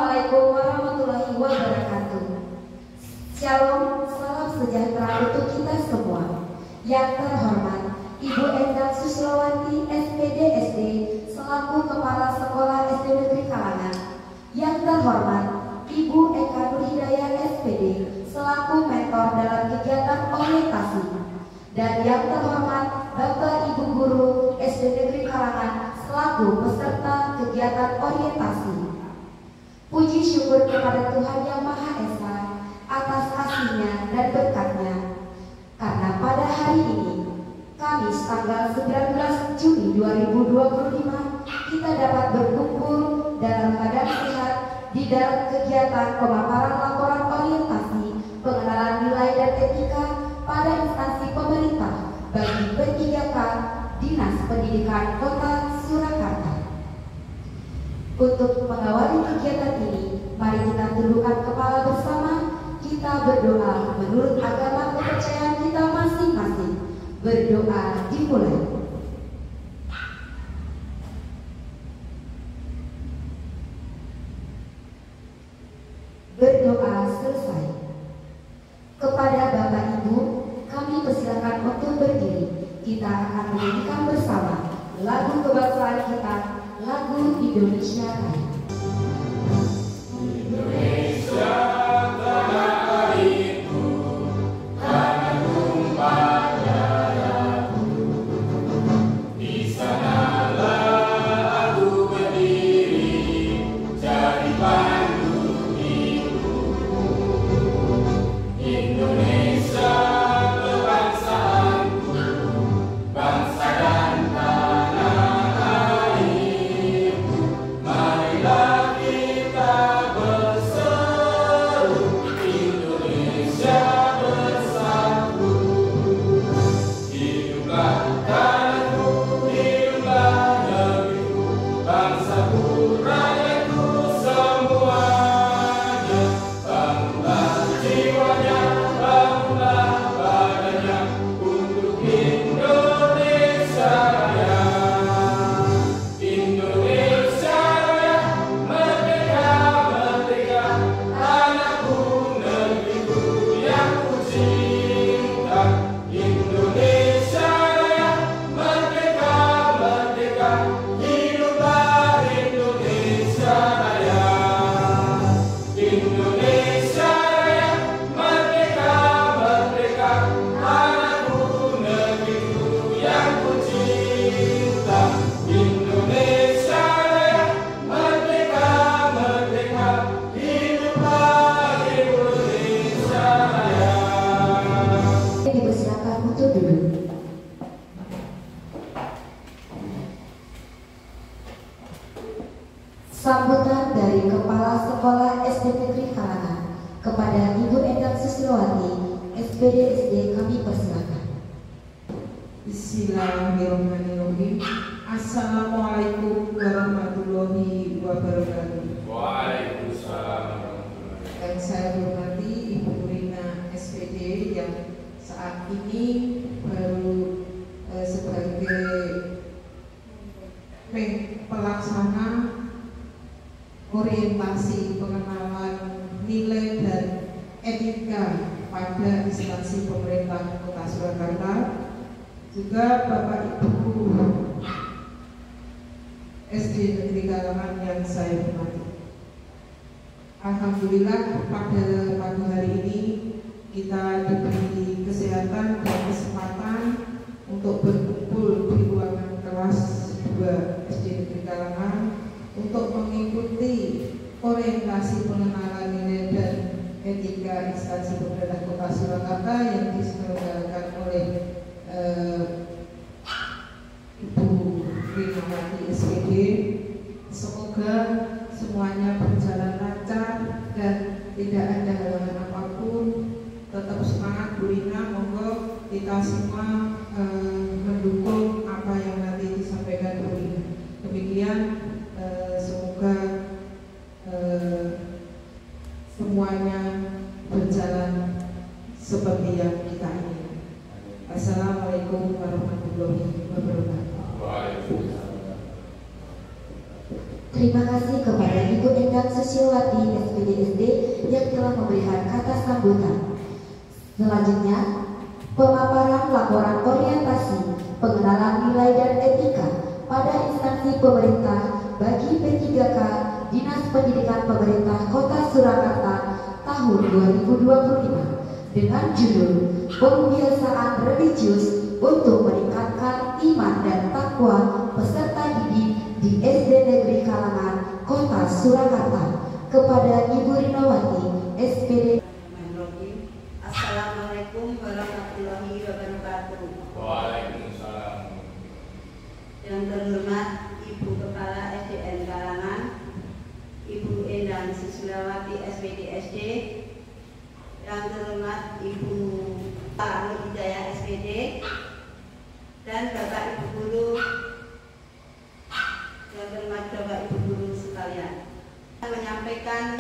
Assalamualaikum warahmatullahi wabarakatuh. Shalom, salam sejahtera untuk kita semua. Yang terhormat Ibu Endang Suslowati SPD SD selaku Kepala Sekolah SD Negeri Kalangan. Yang terhormat Ibu Eka Nurhidayah SPD selaku mentor dalam kegiatan orientasi. Dan yang terhormat Bapak Ibu Guru SD Negeri Kalangan selaku peserta kegiatan orientasi. Puji syukur kepada Tuhan Yang Maha Esa atas kasih-Nya dan berkat-Nya, karena pada hari ini, Kamis tanggal 19 Juni 2025, kita dapat berkumpul dalam keadaan sehat di dalam kegiatan pemaparan laporan orientasi pengenalan nilai dan etika pada instansi pemerintah bagi P3K Dinas Pendidikan Kota Surakarta. Untuk mengawali kegiatan ini, mari kita tundukkan kepala bersama, kita berdoa menurut agama kepercayaan kita masing-masing. Berdoa dimulai. Berdoa selesai. Kepada Bapak Ibu, kami persilakan untuk berdiri. Kita akan menyanyikan bersama lagu kebangsaan kita, lagu Indonesia Raya. Indonesia tanah airku, tanah tumpah darahku. Di sanalah aku berdiri, jadi pandu hidupku. Indonesia kebangsaanku, bangsa dan tanah airku. Marilah kita berseru, Indonesia bersatu. Hiduplah tanahku, hiduplah negeriku, bangsaku, rakyatku semuanya. Bangunlah jiwanya, bangunlah badannya untuk Indonesia Raya. Indonesia Raya, merdeka, merdeka, tanahku, negeriku yang ku cinta. Indonesia Raya, merdeka, merdeka, hiduplah Indonesia Raya. Indonesia Raya, merdeka, merdeka, tanahku, negeriku yang ku cinta. Indonesia Raya, merdeka, merdeka, hiduplah Indonesia Raya. Dipersilakan untuk duduk. Sambutan dari Kepala Sekolah SD Negeri Kalangan kepada Ibu Endang Suslowati SPD SD kami persilakan. Bismillahirrahmanirrahim. Assalamualaikum warahmatullahi wabarakatuh. Waalaikumsalam warahmatullahi wabarakatuh. Yang saya hormati Ibu Rina SPD yang saat ini baru sebagai pelaksana orientasi pengenalan nilai dan etika pada instansi pemerintah Kota Surakarta. Juga Bapak Ibu SD Negeri Kalangan yang saya hormati. Alhamdulillah pada pagi hari ini kita diberi kesehatan dan kesempatan untuk berkumpul di ruangan kelas 2 SD Negeri Kalangan untuk mengikuti orientasi pengenalan nilai dan etika instansi pemerintah Kota Surakarta yang diselenggarakan oleh Ibu Rinawati SPD. Semoga semuanya berjalan lancar dan tidak ada halangan apapun. Tetap semangat Bu Rina, monggo kita semua mendukung apa yang nanti disampaikan Bu Rina. Demikian semoga semuanya berjalan seperti yang kita inginkan. Assalamualaikum warahmatullahi wabarakatuh. Waalaikumsalam. Terima kasih kepada Ibu Endang Endang Susiowati SPDSD yang telah memberikan kata sambutan. Selanjutnya, pemaparan laporan orientasi pengenalan nilai dan etika pada instansi pemerintah bagi P3K Dinas Pendidikan Pemerintah Kota Surakarta tahun 2025 dengan judul Pembiasaan Religius untuk Meningkatkan Iman dan Takwa Peserta Didik di SD Negeri Kalangan Kota Surakarta kepada Ibu Rinawati SPD. Assalamualaikum warahmatullahi wabarakatuh. Waalaikumsalam. Yang terhormat Ibu Kepala SDN Kalangan, Ibu Endang Susiowati SPDSD, yang terhormat Ibu Nur Hidayah SPD, dan Bapak Ibu Guru, yang terhormat Bapak Ibu Guru sekalian, menyampaikan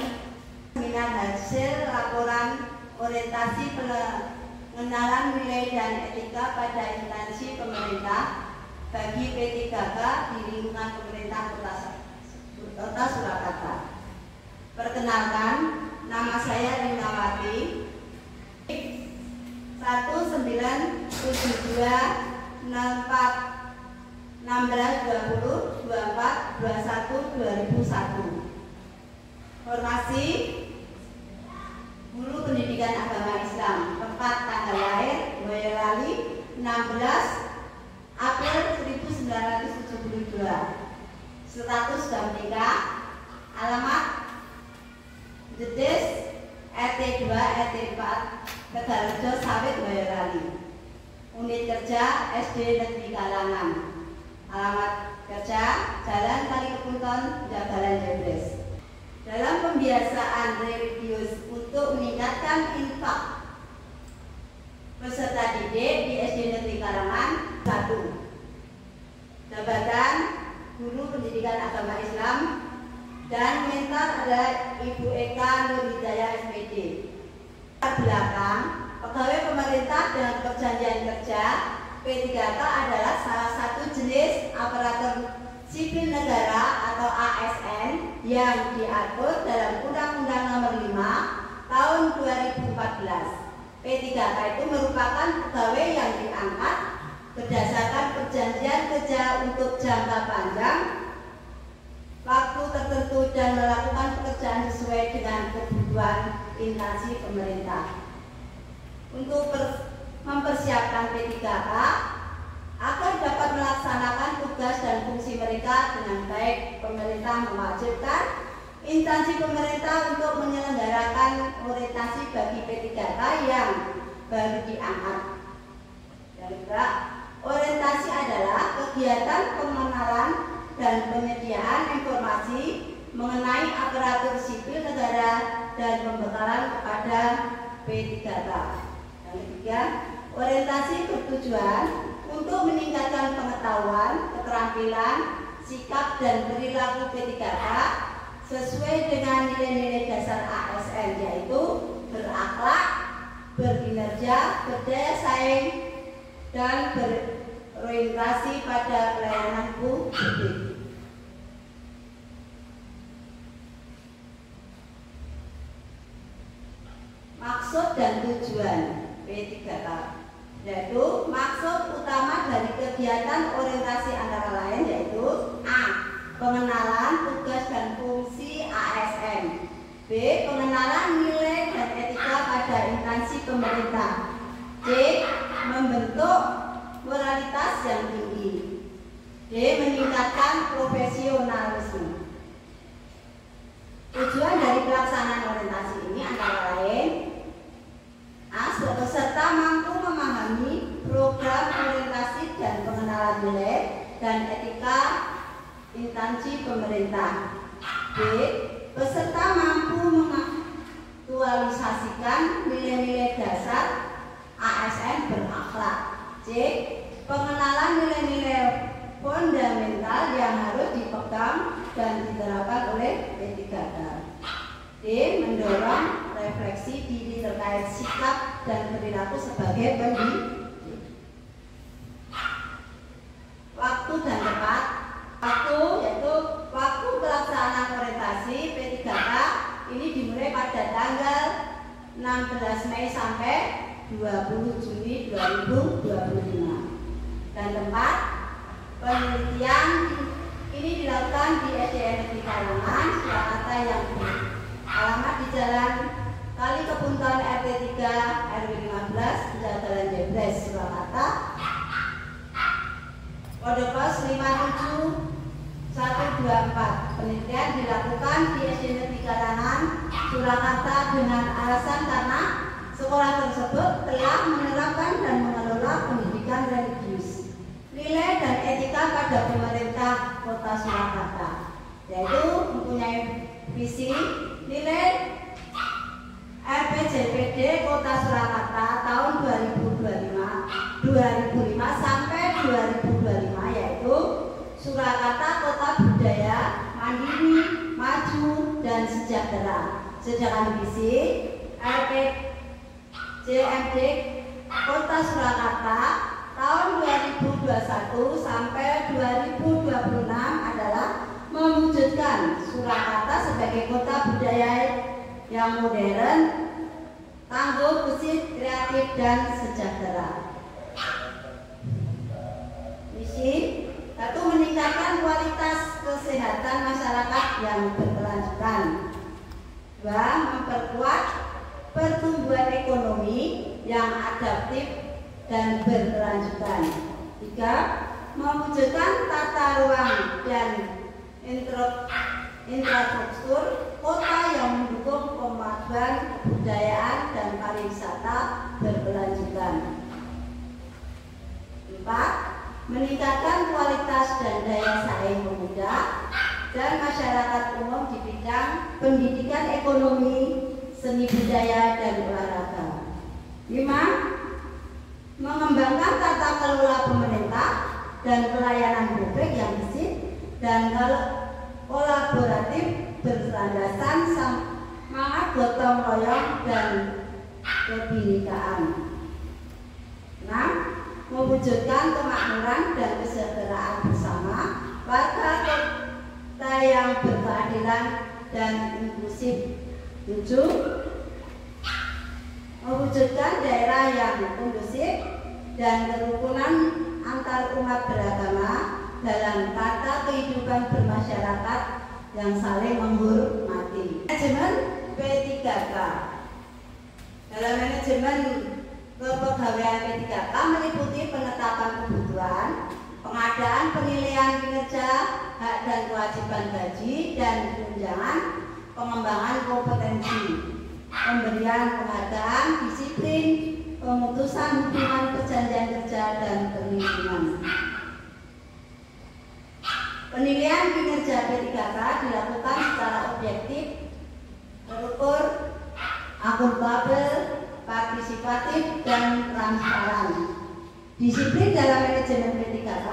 seminar hasil laporan orientasi pengenalan nilai dan etika pada instansi pemerintah bagi P3K di lingkungan pemerintah Kota Surakarta. Perkenalkan, nama saya Rinawati, 1972-64-16-20-24-21-2001. Formasi Guru Pendidikan Agama Islam, tempat tanggal lahir Boyolali 16 April 1972. Status sudah menikah. Alamat Jedes RT 2 RT 4 Tegalrejo Sawit Boyolali. Unit kerja SD Negeri Kalangan. Alamat kerja Jalan Kalikupunton, Jagalan Jebres. Dalam pembiasaan religius untuk meningkatkan infak peserta didik di SD Negeri Kalangan 1. Jabatan Guru Pendidikan Agama Islam dan mentor adalah Ibu Eka Nur Hidayah SPD. Belakang, pegawai pemerintah dengan perjanjian kerja P3K adalah salah satu jenis aparatur sipil negara atau ASN yang diatur dalam Undang-Undang Nomor 5 Tahun 2014. P3K itu merupakan pegawai yang diangkat berdasarkan perjanjian kerja untuk jangka panjang, waktu tertentu, dan melakukan pekerjaan sesuai dengan kebutuhan instansi pemerintah. Untuk mempersiapkan P3K agar dapat melaksanakan tugas dan fungsi mereka dengan baik, pemerintah mewajibkan instansi pemerintah untuk menyelenggarakan orientasi bagi P3K yang baru diangkat. Dan juga orientasi adalah kegiatan pengenalan dan penyediaan informasi mengenai aparatur sipil negara dan pembekalan kepada P3K. Yang ketiga, orientasi bertujuan untuk meningkatkan pengetahuan, keterampilan, sikap dan perilaku P3K sesuai dengan nilai-nilai dasar ASN, yaitu berakhlak, berkinerja, berdaya saing, dan berorientasi pada pelayanan publik. Maksud dan tujuan P3K, yaitu maksud utama dari kegiatan orientasi antara lain yaitu A. Pengenalan tugas dan fungsi ASN. B. Pengenalan nilai dan etika pada instansi pemerintah. C. Membentuk moralitas yang tinggi. D. Meningkatkan profesionalisme. Tujuan dari pelaksanaan orientasi ini antara lain: A. Peserta mampu memahami program orientasi dan pengenalan nilai dan etika instansi pemerintah. B. Peserta mampu mengaktualisasikan nilai-nilai dasar ASN berakhlak. C. Pengenalan nilai-nilai fundamental yang harus dipegang dan diterapkan oleh P3K. D. Mendorong refleksi diri terkait sikap dan perilaku sebagai pendidik. Waktu dan tempat. Waktu yaitu waktu pelaksanaan orientasi P3K Mei sampai 20 Juni 2025. Dan tempat penelitian ini dilakukan di SDN Negeri Kalangan, Surakarta yang alamat di Jalan Kali Kepuntan RT 3 RW 15 Jalan Jebres, Surakarta. Kode pos 57124. Penelitian dilakukan di SDN Negeri Kalangan, Surakarta dengan alasan karena sekolah tersebut telah menerapkan dan mengelola pendidikan religius, nilai dan etika pada pemerintah Kota Surakarta, yaitu mempunyai visi nilai RPJPD Kota Surakarta tahun 2005 sampai 2025, yaitu Surakarta Kota Budaya, Mandiri, Maju, dan Sejahtera. Sedangkan visi RPJMD Kota Surakarta tahun 2021 sampai 2026 adalah mewujudkan Surakarta sebagai kota budaya yang modern, tangguh, bersih, kreatif, dan sejahtera. Misi 1. Meningkatkan kualitas kesehatan masyarakat yang berkelanjutan. 2. Memperkuat pertumbuhan ekonomi yang adaptif dan berkelanjutan. 3. Mewujudkan tata ruang dan infrastruktur kota yang mendukung pemajuan kebudayaan dan pariwisata berkelanjutan. 4. Meningkatkan kualitas dan daya saing pemuda dan masyarakat umum di bidang pendidikan, ekonomi, seni budaya, dan olahraga. 5. Mengembangkan tata kelola pemerintah dan pelayanan publik yang bersih dan kolaboratif berlandaskan semangat gotong royong dan kebinekaan. 6. Mewujudkan kemakmuran dan kesejahteraan bersama warga kota yang berkeadilan dan inklusif. 7. Mewujudkan daerah yang kondusif dan kerukunan antar umat beragama dalam tata kehidupan bermasyarakat yang saling menghormati. Manajemen P3K. Dalam manajemen kepegawaian P3K meliputi penetapan kebutuhan, pengadaan penilaian kinerja, hak dan kewajiban gaji dan tunjangan, pengembangan kompetensi, pemberian penghargaan, disiplin, pemutusan hubungan perjanjian kerja, dan perlindungan. Penilaian kinerja P3K dilakukan secara objektif, terukur, akuntabel, partisipatif, dan transparan. Disiplin dalam manajemen P3K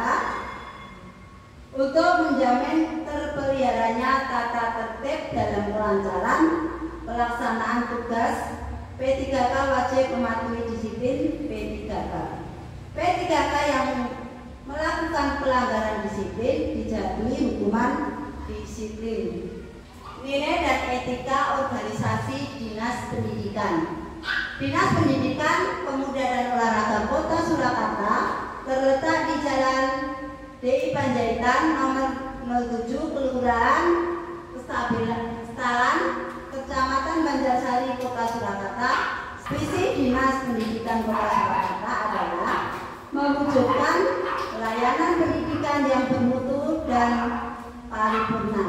untuk menjamin terpeliharanya tata tertib dalam kelancaran pelaksanaan tugas. P3K wajib mematuhi disiplin P3K. P3K yang melakukan pelanggaran disiplin dijatuhi hukuman disiplin. Nilai dan etika organisasi Dinas Pendidikan. Dinas Pendidikan, Pemuda dan Olahraga Kota Surakarta terletak di Jalan DI Panjaitan nomor 07, Kelurahan Kestalan, Kecamatan Banjarsari, Kota Surakarta. Visi Dinas Pendidikan Kota Surakarta adalah mewujudkan pelayanan pendidikan yang bermutu dan paripurna.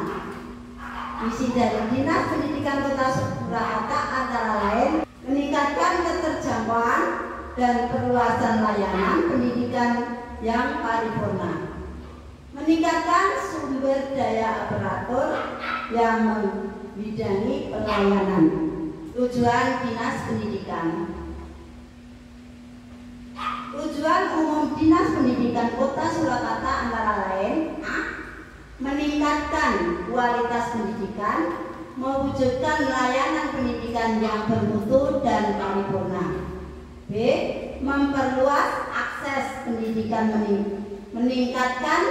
Misi dari Dinas Pendidikan Kota Surakarta antara lain meningkatkan keterjangkauan dan perluasan layanan pendidikan yang paripurna, meningkatkan sumber daya aparatur yang membidangi pelayanan. Tujuan Dinas Pendidikan. Tujuan umum Dinas Pendidikan Kota Surakarta antara lain: A. Meningkatkan kualitas pendidikan, mewujudkan layanan pendidikan yang bermutu dan paripurna. B. Memperluas akses pendidikan, meningkatkan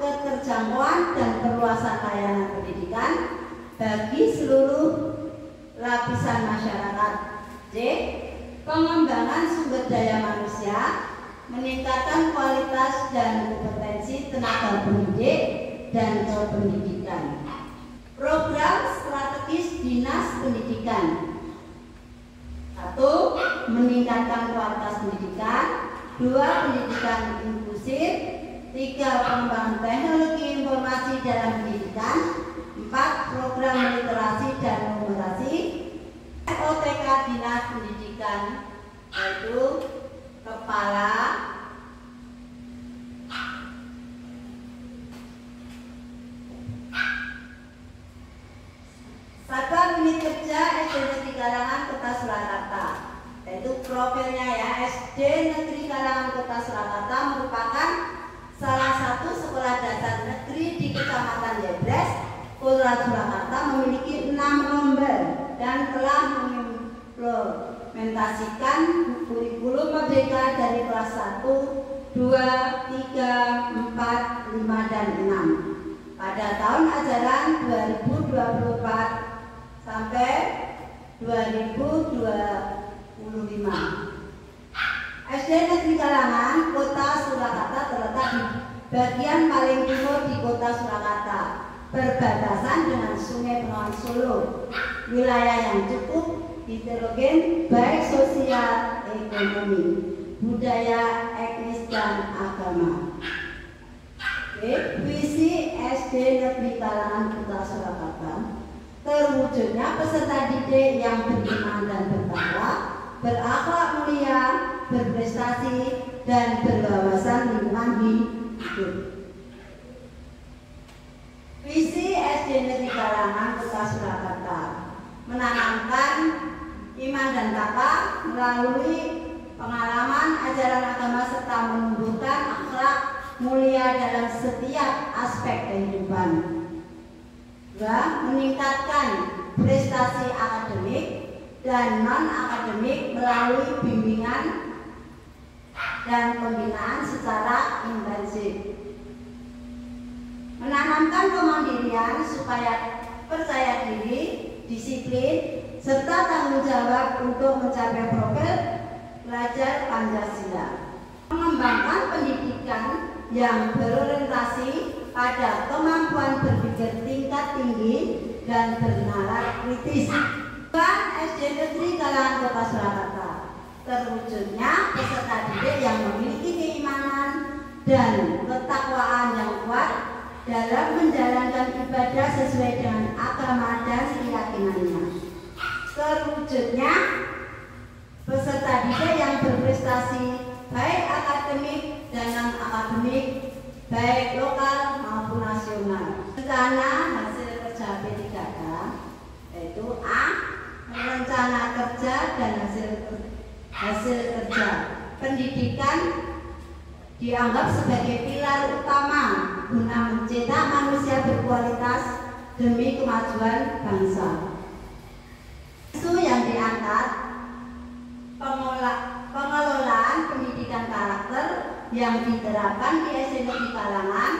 keterjangkauan dan perluasan layanan pendidikan bagi seluruh lapisan masyarakat. C. pengembangan sumber daya manusia, meningkatkan kualitas dan kompetensi tenaga pendidik dan kependidikan. Program strategis Dinas Pendidikan. 1. Meningkatkan kualitas pendidikan. 2. Pendidikan inklusif. 3. Pengembangan teknologi informasi dalam pendidikan. 4. Program literasi dan numerasi. OTK Dinas Pendidikan, yaitu Kepala Satuan Unit Kerja SD Negeri Kalangan Kota Surakarta, yaitu profilnya ya. SD Negeri Kalangan Kota Surakarta merupakan salah satu sekolah dasar negeri di Kecamatan Yebres, Kota Surakarta, memiliki 6 rombel dan telah mengimplementasikan kurikulum merdeka dari kelas 1, 2, 3, 4, 5, dan 6 pada tahun ajaran 2024 sampai 2025. SD Negeri Kalangan Kota Surakarta terletak di bagian paling timur di Kota Surakarta, berbatasan dengan Sungai Bengawan Solo, wilayah yang cukup heterogen baik sosial, ekonomi, budaya, etnis, dan agama. Visi SD Negeri Kalangan Kota Surakarta: terwujudnya peserta didik yang beriman dan bertakwa, berakhlak mulia, berprestasi, dan berwawasan lingkungan hidup. Visi SD Negeri Kalangan Kota Surakarta: menanamkan iman dan takwa melalui pengalaman ajaran agama serta menumbuhkan akhlak mulia dalam setiap aspek kehidupan. 2. Meningkatkan prestasi akademik dan non-akademik melalui bimbingan dan pembinaan secara intensif. Menanamkan kemandirian supaya percaya diri, disiplin, serta tanggung jawab untuk mencapai profil pelajar Pancasila. Mengembangkan pendidikan yang berorientasi pada kemampuan berpikir tingkat tinggi dan bernalar kritis. SD Negeri Kalangan Kota Surakarta: terwujudnya peserta didik yang memiliki keimanan dan ketakwaan yang kuat dalam menjalankan ibadah sesuai dengan agama dan keyakinannya. Terwujudnya peserta didik yang berprestasi baik akademik dan non-akademik, baik lokal maupun nasional. Rencana hasil kerja P3K, yaitu A. Rencana kerja dan hasil kerja pendidikan dianggap sebagai pilar utama guna mencetak manusia berkualitas demi kemajuan bangsa. Isu yang diangkat: pengelolaan pendidikan karakter yang diterapkan di SD Negeri Kalangan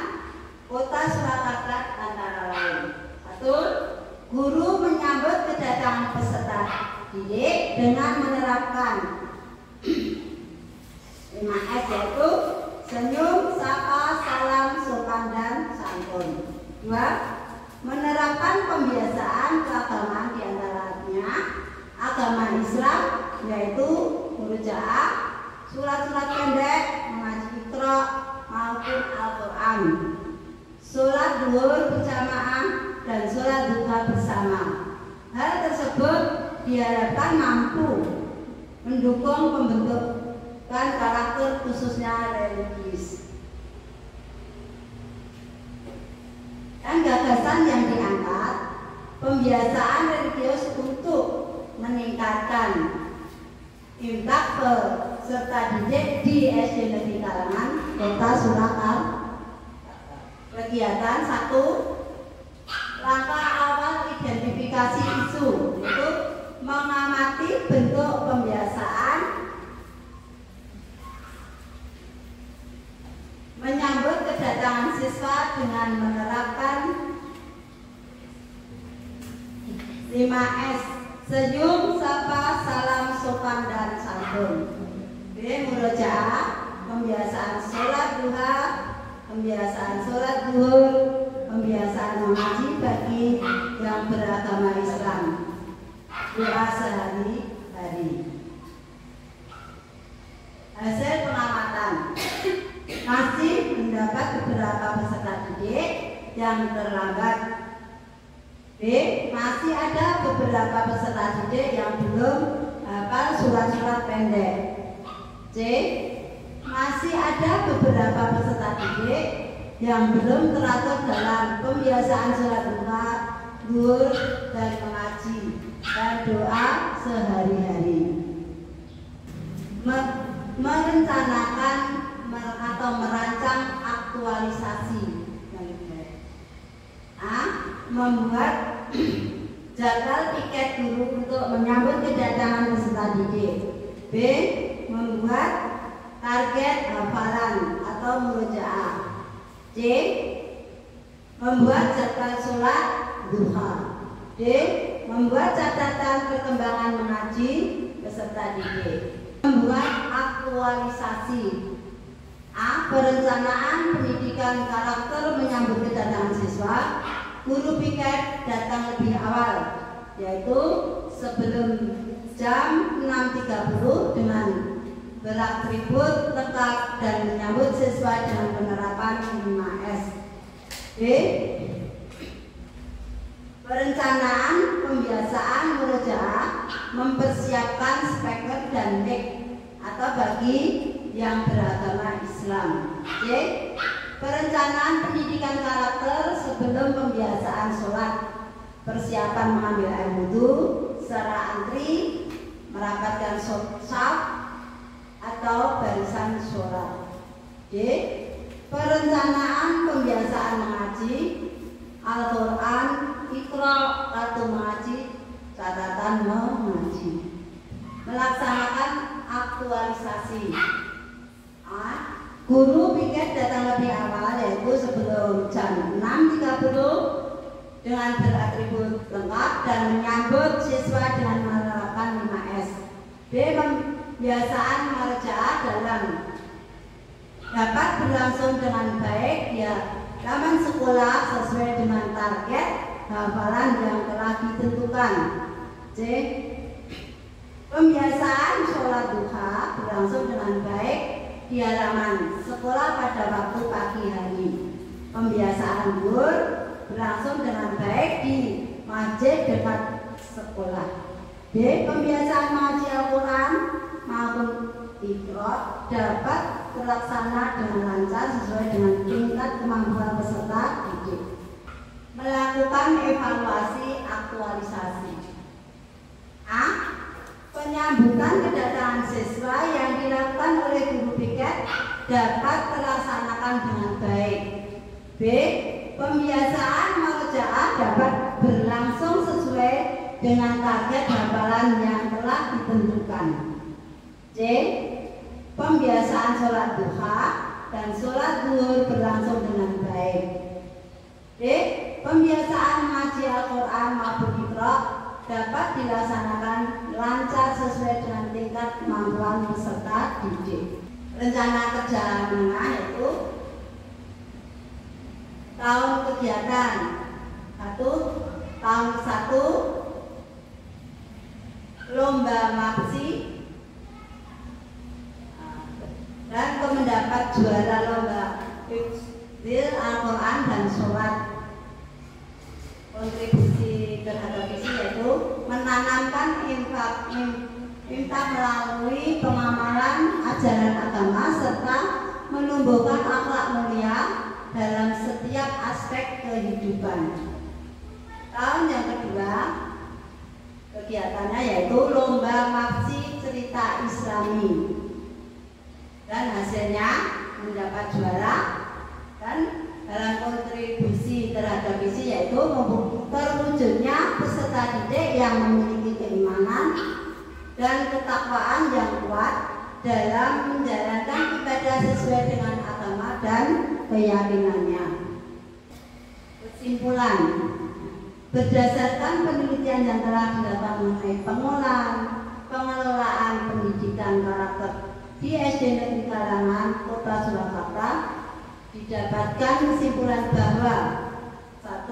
Kota Surakarta antara lain. 1. Guru menyambut kedatangan peserta didik dengan menerapkan 5S, yaitu senyum, sapa, salam, sopan, dan santun. 2. Menerapkan pembiasaan keagamaan diantaranya agama Islam, yaitu murojaah, surat-surat pendek, mengaji Iqra maupun Al-Quran, sholat zuhur berjamaah, dan sholat duha bersama. Hal tersebut diharapkan mampu mendukung pembentukan karakter khususnya religius. Dan gagasan yang diangkat: pembiasaan religius untuk meningkatkan impak peserta didik di SD Negeri Kalangan Kota Surakarta. Kegiatan 1. Langkah awal identifikasi isu, yaitu mengamati bentuk pembiasaan, menyambut kedatangan siswa dengan menerapkan 5S: senyum, sapa, salam, sopan, sofan dan santun. B. Murojaah, pembiasaan sholat duha, pembiasaan sholat zuhur, pembiasaan mengaji bagi yang beragama Islam. Doa sehari-hari. Hasil pengamatan, masih mendapat beberapa peserta didik yang terlambat. B. Masih ada beberapa peserta didik yang belum hafal surat-surat pendek. C. Masih ada beberapa peserta didik yang belum teratur dalam pembiasaan sholat duha, zuhur, dan mengaji dan doa sehari-hari. Merencanakan atau merancang aktualisasi. A. Membuat jadwal piket guru untuk menyambut kedatangan peserta didik. B. Membuat target hafalan atau murojaah. C. Membuat jadwal sholat duha. D. Membuat catatan perkembangan mengaji peserta didik. Membuat aktualisasi. A. Perencanaan pendidikan karakter menyambut kedatangan siswa. Guru piket datang lebih awal, yaitu sebelum jam 6.30 dengan beratribut lengkap dan menyambut siswa dengan penerapan 5S. B. Perencanaan pembiasaan murojaah, mempersiapkan speaker dan mic atau bagi yang beragama Islam. C. Perencanaan pendidikan karakter sebelum pembiasaan sholat, persiapan mengambil air wudhu, secara antri, merapatkan shaf atau barisan sholat. D. Perencanaan pembiasaan mengaji Al-Quran, Iqra, kartu mengaji, catatan mengaji. Melaksanakan aktualisasi. A. Guru piket datang lebih awal, yaitu sebelum jam 6.30 dengan beratribut lengkap dan menyambut siswa dengan menerapkan 5S. B. Pembiasaan murojaah dalam dapat berlangsung dengan baik di halaman sekolah sesuai dengan target hafalan yang telah ditentukan. C. Pembiasaan sholat duha berlangsung dengan baik di halaman sekolah pada waktu pagi hari. Pembiasaan zuhur berlangsung dengan baik di masjid dekat sekolah. D. Pembiasaan mengaji Al-Quran maupun Iqra dapat terlaksana dengan lancar sesuai dengan tingkat kemampuan peserta didik. Melakukan evaluasi aktualisasi. A. Penyambutan kedatangan siswa yang dilakukan oleh guru piket dapat terlaksanakan dengan baik. B. Pembiasaan murojaah dapat berlangsung sesuai dengan target hafalan yang telah ditentukan. C. Pembiasaan sholat duha dan sholat zuhur berlangsung dengan baik. D. Pembiasaan mengaji Al-Quran maupun Iqra dapat dilaksanakan lancar sesuai dengan tingkat kemampuan peserta didik. Rencana kerja menengah yaitu tahun kegiatan 1. Tahun 1 lomba maksi dan mendapat juara lomba hifdzil Al-Quran dan sholat. Kontribusi terhadap visi yaitu menanamkan infak melalui pengamalan ajaran agama serta menumbuhkan akhlak mulia dalam setiap aspek kehidupan. Tahun yang kedua kegiatannya yaitu lomba maksi cerita Islami dan hasilnya mendapat juara. Dan dalam kontribusi terhadap visi yaitu terwujudnya peserta didik yang memiliki keimanan dan ketakwaan yang kuat dalam menjalankan ibadah sesuai dengan agama dan keyakinannya. Kesimpulan, berdasarkan penelitian yang telah dilakukan mengenai pengolahan pengelolaan pendidikan karakter di SD Negeri Kalangan Kota Surakarta didapatkan kesimpulan bahwa 1.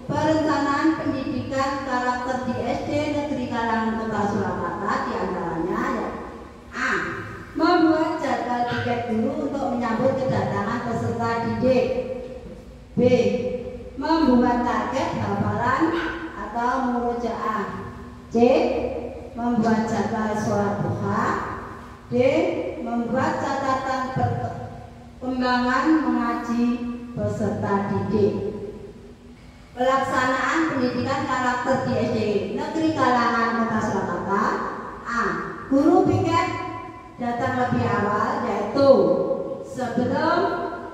Perencanaan pendidikan karakter di SD Negeri Kalangan Kota Surakarta diantaranya A. Membuat jadwal tiket guru untuk menyambut kedatangan peserta didik. B. Membuat target hafalan atau murojaah. C. Membuat jadwal sholat duha. D. Membuat catatan perkembangan mengaji peserta didik. Pelaksanaan pendidikan karakter di SD Negeri Kalangan Kota Surakarta. A. Guru piket datang lebih awal, yaitu sebelum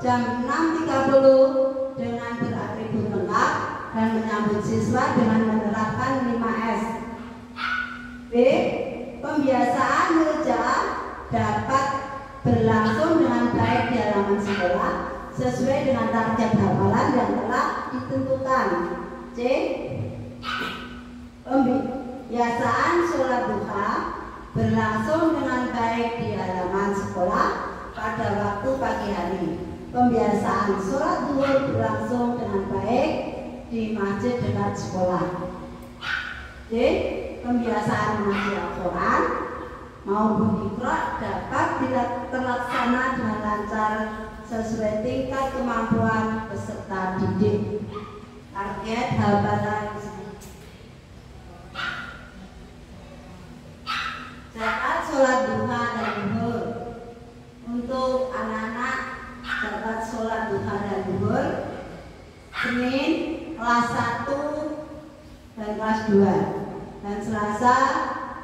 jam 6.30 dengan beratribut lengkap dan menyambut siswa dengan menerapkan 5S. B. Pembiasaan murojaah dapat berlangsung dengan baik di halaman sekolah sesuai dengan target hafalan yang telah ditentukan. C. Pembiasaan sholat duha berlangsung dengan baik di halaman sekolah pada waktu pagi hari. Pembiasaan sholat zuhur berlangsung dengan baik di masjid dekat sekolah. D. Pembiasaan mengaji Al-Quran maupun Iqra dapat terlaksana dengan lancar sesuai tingkat kemampuan peserta didik. Target hafalan zakat sholat duha dan zuhur. Untuk anak-anak zakat sholat duha dan zuhur Senin kelas 1 dan kelas 2, dan Selasa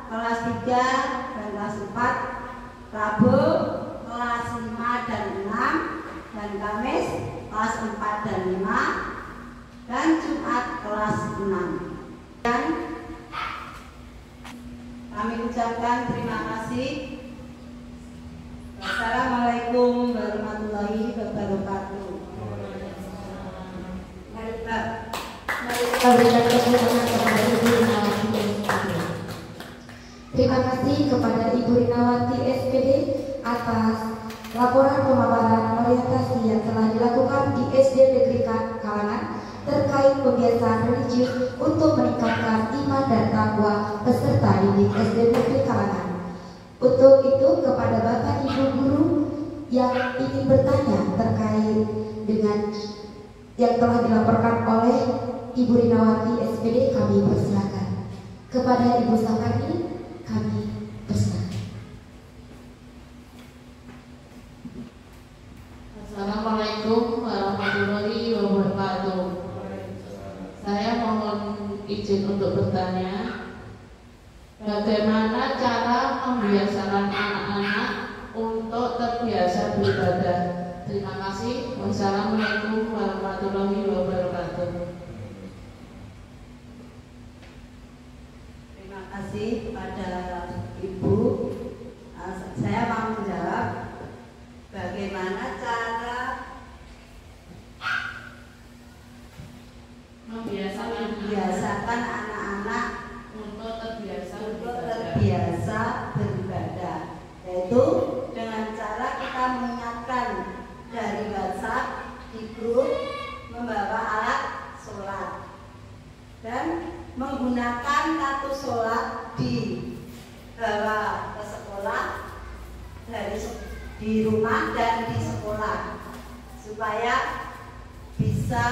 kelas 3 dan kelas 4, Rabu kelas 5 dan 6, dan Kamis kelas 4 dan 5, dan Jumat kelas 6. Dan kami ucapkan terima kasih. Wassalamualaikum warahmatullahi wabarakatuh. Mari Pak. Terima kasih kepada Ibu Rinawati SPD atas laporan pemaparan orientasi yang telah dilakukan di SD Negeri Kalangan terkait kebiasaan religius untuk meningkatkan iman dan takwa peserta didik SD Negeri Kalangan. Untuk itu kepada Bapak Ibu guru yang ingin bertanya terkait dengan yang telah dilaporkan oleh Ibu Rinawati SPD, kami persilakan. Kepada Ibu Saparni kami persilakan. Assalamualaikum warahmatullahi wabarakatuh. Saya mohon izin untuk bertanya, bagaimana cara membiasakan anak-anak untuk terbiasa beribadah? Terima kasih. Wassalamualaikum warahmatullahi wabarakatuh. Terima kasih kepada Ibu. Saya mau menjawab bagaimana cara membiasakan anak-anak untuk terbiasa beribadah, yaitu dengan cara kita mengingatkan dari WhatsApp di grup membawa alat sholat dan menggunakan kartu sholat dibawa ke sekolah di rumah dan di sekolah supaya bisa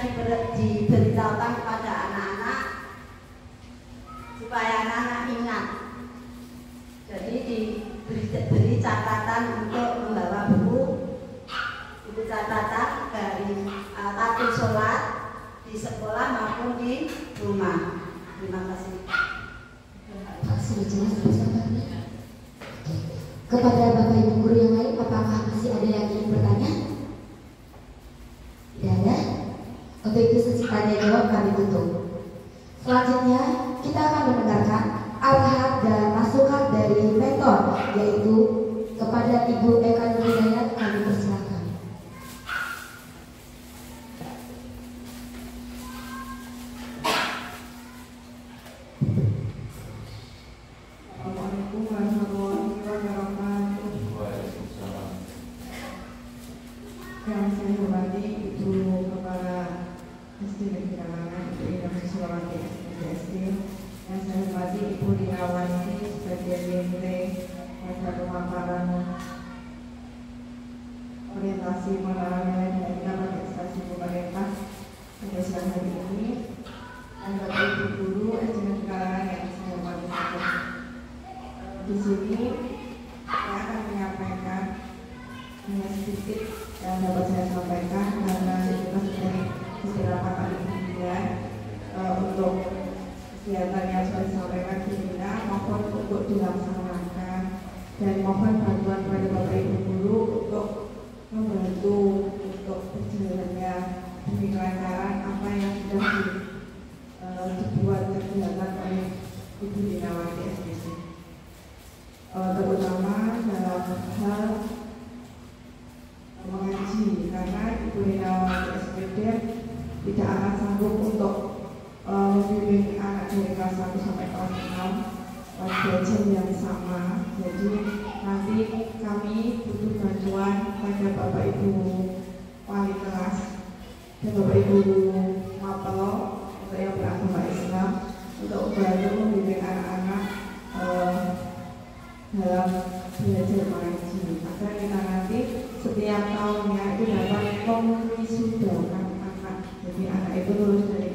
diberitahukan kepada anak-anak supaya anak-anak ingat. Jadi diberi catatan untuk membawa buku catatan dari kartu sholat di sekolah maupun di rumah. Terima kasih. Pak, sudah jelas Ibu Saparni. Kepada Bapak Ibu guru yang lain, apakah masih ada yang ingin bertanya? Tidak ada? Untuk itu sesi tanya jawab kami tutup. Selanjutnya kita akan mendengarkan arahan dan masukan dari mentor, yaitu kepada Ibu Eka Nurhidayat. Kami persilakan. siang hari ini, dan Bapak Ibu Guru SD Negeri Kalangan yang saya hormati. Di sini saya akan menyampaikan hanya sedikit yang dapat saya sampaikan karena kita sudah istirahat untuk kegiatan yang sudah disampaikan di sini. Mohon untuk dilaksanakan dan mohon bantuan kepada Bapak Ibu Guru untuk membantu untuk berjalannya pembicaraan apa yang sudah dibuat kegiatan oleh Ibu Dinawati SPD, terutama dalam hal mengaji, karena Ibu Dinawati SPD tidak akan sanggup untuk membimbing anak dari kelas 1 sampai kelas 6 belajar yang sama. Jadi nanti kami butuh bantuan pada Bapak Ibu wali kelas dan Bapak Ibu mapel untuk yang beragama Islam untuk membantu membimbing anak-anak dalam belajar mengaji, agar kita nanti setiap tahunnya itu dapat mengwisudakan anak. Jadi anak itu lulus dari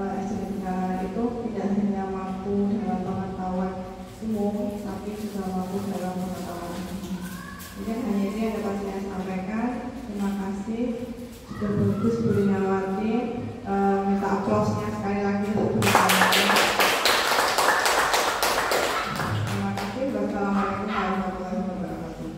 SD itu tidak hanya mampu dalam pengetahuan umum, tapi juga mampu dalam pengetahuan umum. Mungkin hanya ini yang dapat saya sampaikan. Terima kasih. Sudah bagus Bu Dinawati. Minta aplausnya sekali lagi untuk Bu Dinawati. Terima kasih. Wassalamualaikum warahmatullahi wabarakatuh.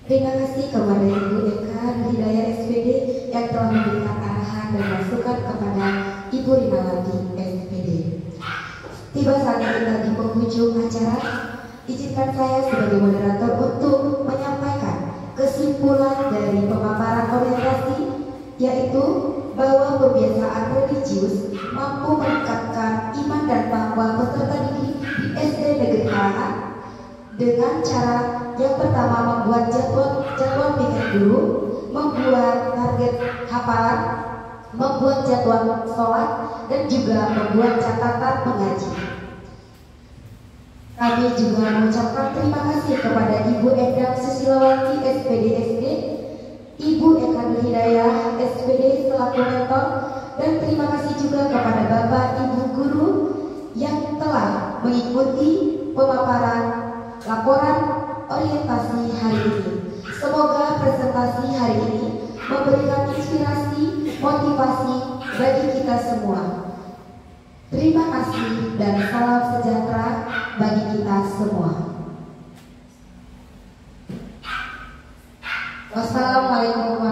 Terima kasih kepada Ibu Eka Hidayah SPD yang telah memberikan arahan dan masukan kepada Ibu Dinawati SPD. Tiba saatnya kita di penghujung acara. Izinkan saya sebagai moderator untuk menyampaikan kesimpulan dari pemaparan orientasi, yaitu bahwa pembiasaan religius mampu meningkatkan iman dan takwa peserta didik di SD Negeri Kalangan dengan cara yang pertama membuat jadwal pikir guru, membuat target hafalan, membuat jadwal sholat, dan juga membuat catatan mengaji. Kami juga mengucapkan terima kasih kepada Ibu Endang Susilawati SPD SD, Ibu Eka Hidayah SPD selaku mentor, dan terima kasih juga kepada Bapak Ibu Guru yang telah mengikuti pemaparan laporan orientasi hari ini. Semoga presentasi hari ini memberikan inspirasi, motivasi bagi kita semua. Terima kasih dan salam sejahtera bagi kita semua. Wassalamualaikum